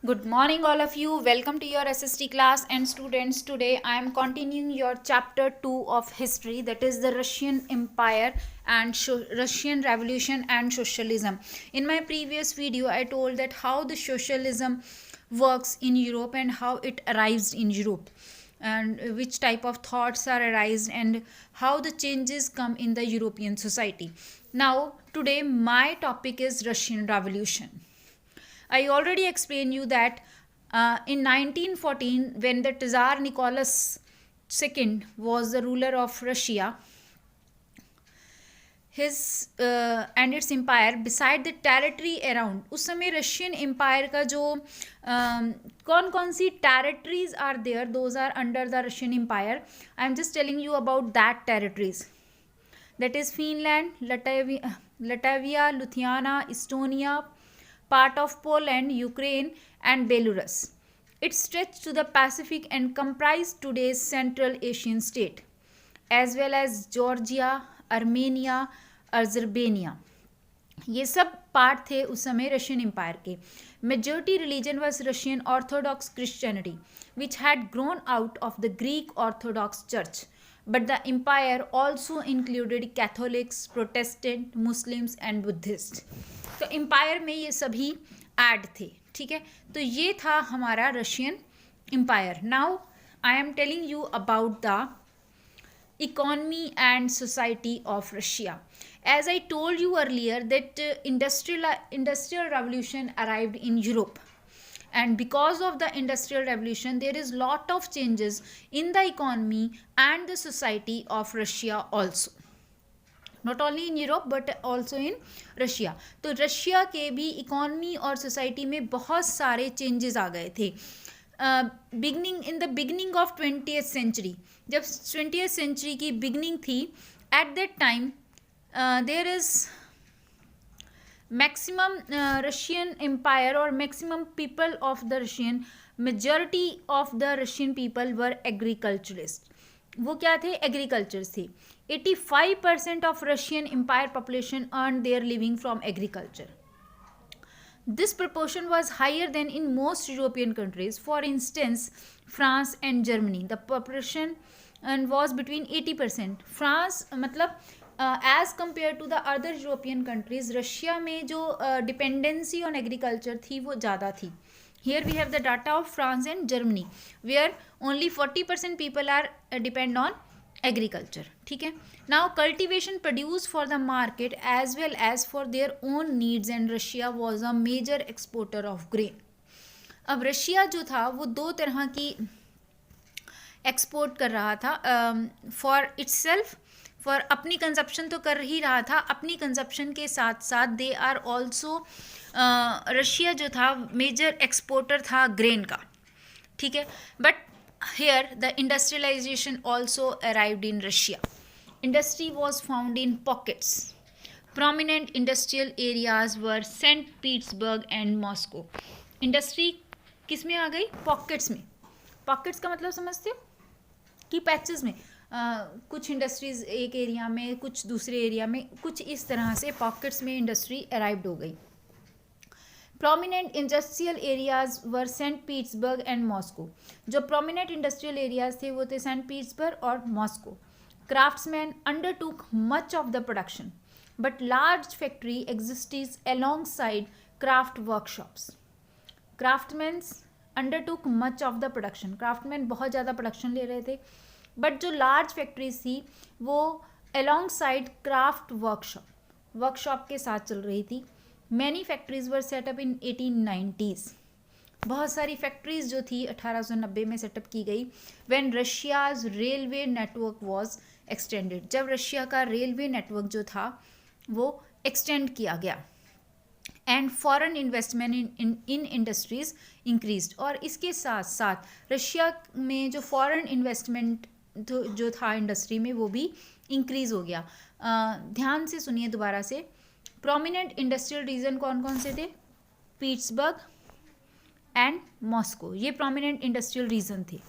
Good morning, all of you. Welcome to your SST class. And students, today I am continuing your chapter 2 of history, that is the Russian Empire and Russian Revolution and Socialism. In my previous video, I told that how the socialism works in Europe and how it arrives in Europe, and which type of thoughts are arised and how the changes come in the European society. Now, today my topic is Russian Revolution. I already explained you that in 1914, when the Tsar Nicholas II was the ruler of Russia, his and its empire, beside the territory around, उस समय Russian empire का जो कौन कौन सी territories are there, those are under the Russian Empire. I am just telling you about that territories. That is Finland, Latvia, Lithuania, Estonia, part of Poland, Ukraine, and Belarus. It stretched to the Pacific and comprised today's Central Asian state, as well as Georgia, Armenia, Azerbaijan. ये सब part थे उस समय Russian empire के. Majority religion was Russian Orthodox Christianity which had grown out of the Greek Orthodox church, but the empire also included Catholics, Protestant, Muslims and Buddhist. तो empire में ये सभी ऐड थे. ठीक है, तो ये था हमारा Russian empire. Now I am telling you about the economy and society of Russia. As I told you earlier that industrial revolution arrived in Europe, and because of the industrial revolution there is lot of changes in the economy and the society of Russia also, not only in Europe but also in Russia. तो Russia के भी economy और society में बहुत सारे changes आ गए थे. In the beginning of 20th century, जब 20th सेंचुरी की बिगनिंग थी, at that time there is maximum Russian empire और maximum people of the Russian, majority of the Russian people were agriculturist. वो क्या थे? एग्रीकल्चर थे. 85% of Russian empire population earn their living from agriculture. This proportion was higher than in most European countries. For instance, France and Germany, the proportion was between 80%. France मतलब as compared to the other European countries, Russia में जो dependency on agriculture थी वो ज़्यादा थी. Here we have the data of France and Germany, where only 40% people are depend on agriculture. ठीक है. Now cultivation produced for the market as well as for their own needs, and Russia was a major exporter of grain. अब Russia जो था वो दो तरह की export कर रहा था. फॉर इट्सेल्फ, फॉर अपनी कंजप्शन तो कर ही रहा था, अपनी कंजप्शन के साथ साथ दे आर ऑल्सो, रशिया जो था मेजर एक्सपोर्टर था ग्रेन का. ठीक है. But here the industrialization also arrived in Russia. Industry was found in pockets. Prominent industrial areas were St. Petersburg and Moscow. Industry किस में आ गई? पॉकेट्स में. पॉकेट्स का मतलब समझते हो कि पैचेस में, कुछ इंडस्ट्रीज एक एरिया में, कुछ दूसरे एरिया में, कुछ इस तरह से पॉकेट्स में इंडस्ट्री अराइव्ड हो गई. Prominent industrial areas were Saint Petersburg and Moscow. जो प्रोमिनेंट इंडस्ट्रियल एरियाज थे वो थे सेंट पीटर्सबर्ग और Moscow. Craftsman undertook much of the production, but large factory existed alongside craft workshops. Craftmans undertook much of the production, craftman बहुत ज़्यादा production ले रहे थे, बट जो लार्ज फैक्ट्रीज थी वो अलोंगसाइड क्राफ्ट वर्कशॉप के साथ चल रही थी. Many factories were set up in 1890s. बहुत सारी फैक्ट्रीज जो थी 1890 में सेटअप की गई. When Russia's railway network was extended, जब रशिया का रेलवे नेटवर्क जो था वो एक्सटेंड किया गया. And foreign investment in industries increased. और इसके साथ साथ रशिया में जो फॉरेन इन्वेस्टमेंट जो था इंडस्ट्री में वो भी इंक्रीज हो गया. ध्यान से सुनिए दोबारा से. प्रोमिनेंट इंडस्ट्रियल रीजन कौन कौन से थे? पीट्सबर्ग एंड मॉस्को, ये प्रोमिनेंट इंडस्ट्रियल रीजन थे.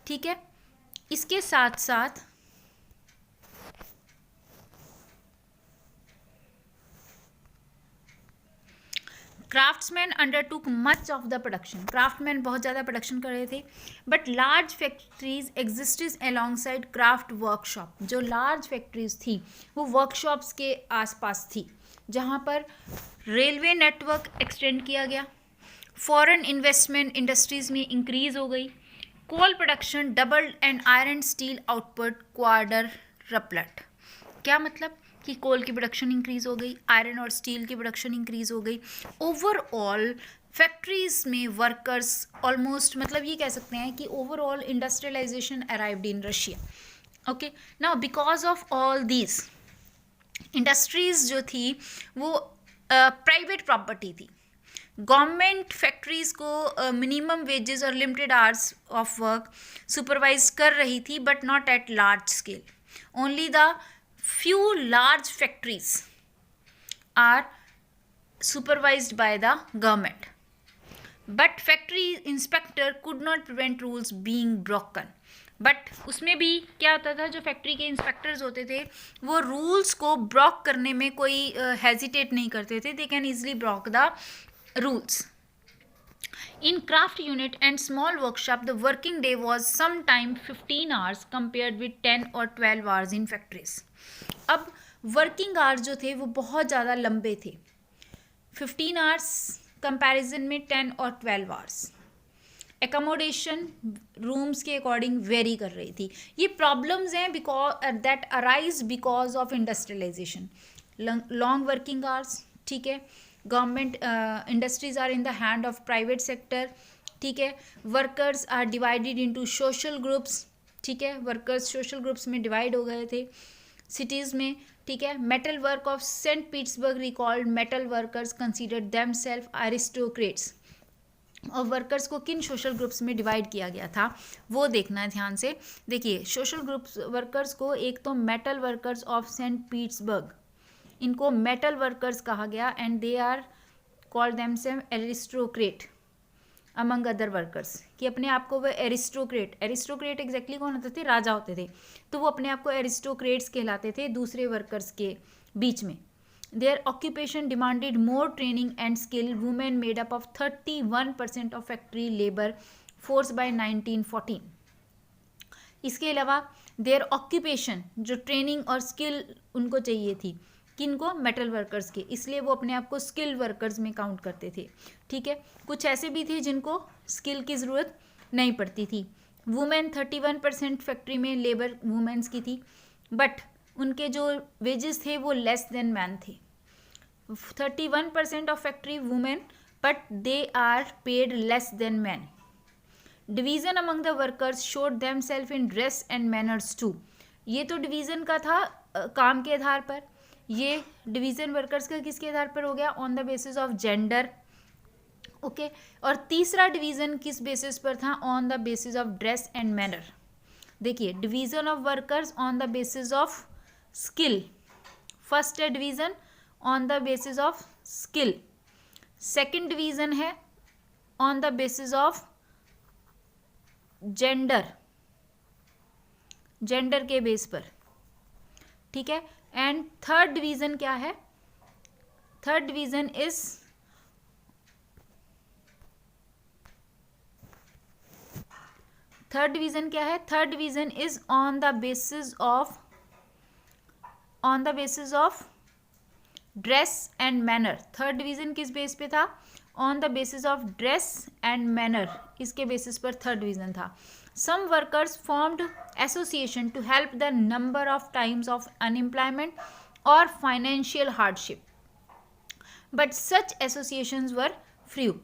ठीक है. इसके साथ साथ craftsman undertook much of the production, craftman बहुत ज़्यादा प्रोडक्शन कर रहे थे, but large factories existed along side craft workshop, जो लार्ज फैक्ट्रीज थी वो वर्कशॉप्स के आसपास थी, जहाँ पर रेलवे नेटवर्क एक्सटेंड किया गया, फॉरेन इन्वेस्टमेंट इंडस्ट्रीज में इंक्रीज हो गई, coal production doubled and iron steel output quadrupled. क्या मतलब कि कोल की प्रोडक्शन इंक्रीज हो गई, आयरन और स्टील की प्रोडक्शन इंक्रीज हो गई। ओवरऑल फैक्ट्रीज में वर्कर्स ऑलमोस्ट, मतलब ये कह सकते हैं कि overall industrialisation arrived in Russia. Okay, now because of all these industries जो थी वो प्राइवेट प्रॉपर्टी थी। गवर्नमेंट फैक्ट्रीज को मिनिमम वेजेस और limited hours of work supervise कर रही थी, but not at large scale. Only the few large factories are supervised by the government, but factory inspector could not prevent rules being broken. But उसमें भी क्या होता था, जो फैक्ट्री के इंस्पेक्टर्स होते थे वो रूल्स को ब्रॉक करने में कोई हेजिटेट नहीं करते थे, they can easily Brock the rules. In craft unit and small workshop, the working day was sometime 15 hours compared with 10 or 12 hours in factories. अब वर्किंग आवर्स जो थे वो बहुत ज़्यादा लंबे थे, 15 आवर्स कंपैरिजन में 10 और 12 आवर्स. एकोमोडेशन रूम्स के अकॉर्डिंग वेरी कर रही थी. ये प्रॉब्लम्स हैं because that arise because of industrialisation. Long working hours, ठीक है, government industries are in the hand of private sector, ठीक है, workers are divided into social groups, ठीक है, वर्कर्स सोशल ग्रुप्स में डिवाइड हो गए थे सिटीज़ में, ठीक है. Metal work of Saint Petersburg recalled metal workers considered themselves aristocrats. और वर्कर्स को किन सोशल ग्रुप्स में डिवाइड किया गया था वो देखना है ध्यान से. देखिए, सोशल ग्रुप्स वर्कर्स को एक तो metal workers of Saint Petersburg, इनको मेटल वर्कर्स कहा गया, and they are called themselves aristocrat among other workers, कि अपने आप को वो एरिस्टोक्रेट एग्जैक्टली कौन होते थे, राजा होते थे, तो वो अपने आप को एरिस्टोक्रेट्स कहलाते थे दूसरे वर्कर्स के बीच में. Their occupation demanded more training and skill. Women made up of 31% of factory labour force by 1914. इसके अलावा देयर ऑक्यूपेशन, जो ट्रेनिंग और स्किल उनको चाहिए थी, किनको, मेटल वर्कर्स के, इसलिए वो अपने आप को स्किल वर्कर्स में काउंट करते थे, ठीक है. कुछ ऐसे भी थे जिनको स्किल की ज़रूरत नहीं पड़ती थी. वुमेन 31% फैक्ट्री में लेबर वुमेन्स की थी, बट उनके जो वेजेस थे वो लेस देन मैन थे. 31% of factory women, but they are paid less than man. Division among the workers showed them self in dress and manners too. ये तो डिवीज़न का था काम के आधार पर. ये डिवीज़न वर्कर्स का किसके आधार पर हो गया, on the basis of gender, okay. और तीसरा डिवीज़न किस बेसिस पर था, on the basis of dress and manner. देखिए, division of workers on the basis of skill. First है division on the basis of skill. Second division है on the basis of gender के base पर, ठीक है. And third division क्या है, third division is क्या है, third division is on the basis of dress and manner. Third division किस बेस पे था, on the basis of dress and manner, इसके बेसिस पर थर्ड डिवीज़न था. Some workers formed association to help the number of times of unemployment or financial hardship, but such associations were few.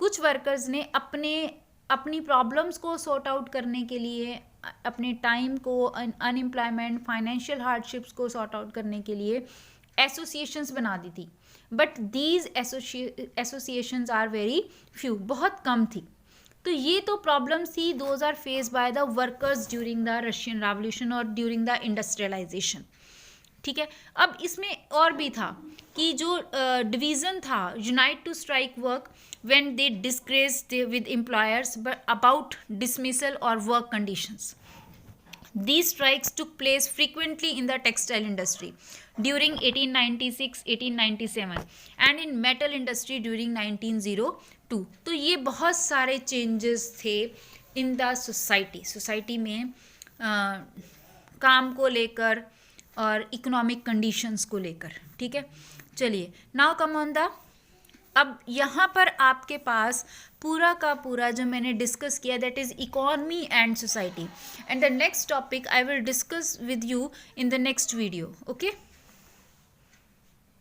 कुछ workers ने अपनी problems को sort out करने के लिए, अपने टाइम को, अनएम्प्लॉयमेंट, फाइनेंशियल हार्डशिप्स को सॉर्ट आउट करने के लिए एसोसिएशंस बना दी थी, but these associations are very few, बहुत कम थी. तो ये तो प्रॉब्लम्स थी, those are face by the workers during the Russian revolution और ड्यूरिंग द इंडस्ट्रियलाइजेशन, ठीक है. अब इसमें और भी था कि जो डिवीज़न था, unite to strike work when they disgraced with employers about dismissal और work conditions. These strikes took place frequently in the textile industry. During 1896 1897 and in metal industry during 1902। तो ये बहुत सारे चेंजेस थे इन द सोसाइटी में काम को लेकर और इकोनॉमिक कंडीशंस को लेकर। ठीक है, चलिए नाउ कम ऑन द, अब यहाँ पर आपके पास पूरा का पूरा जो मैंने डिस्कस किया that is economy and society, and the next topic I will discuss with you in the next video. Okay.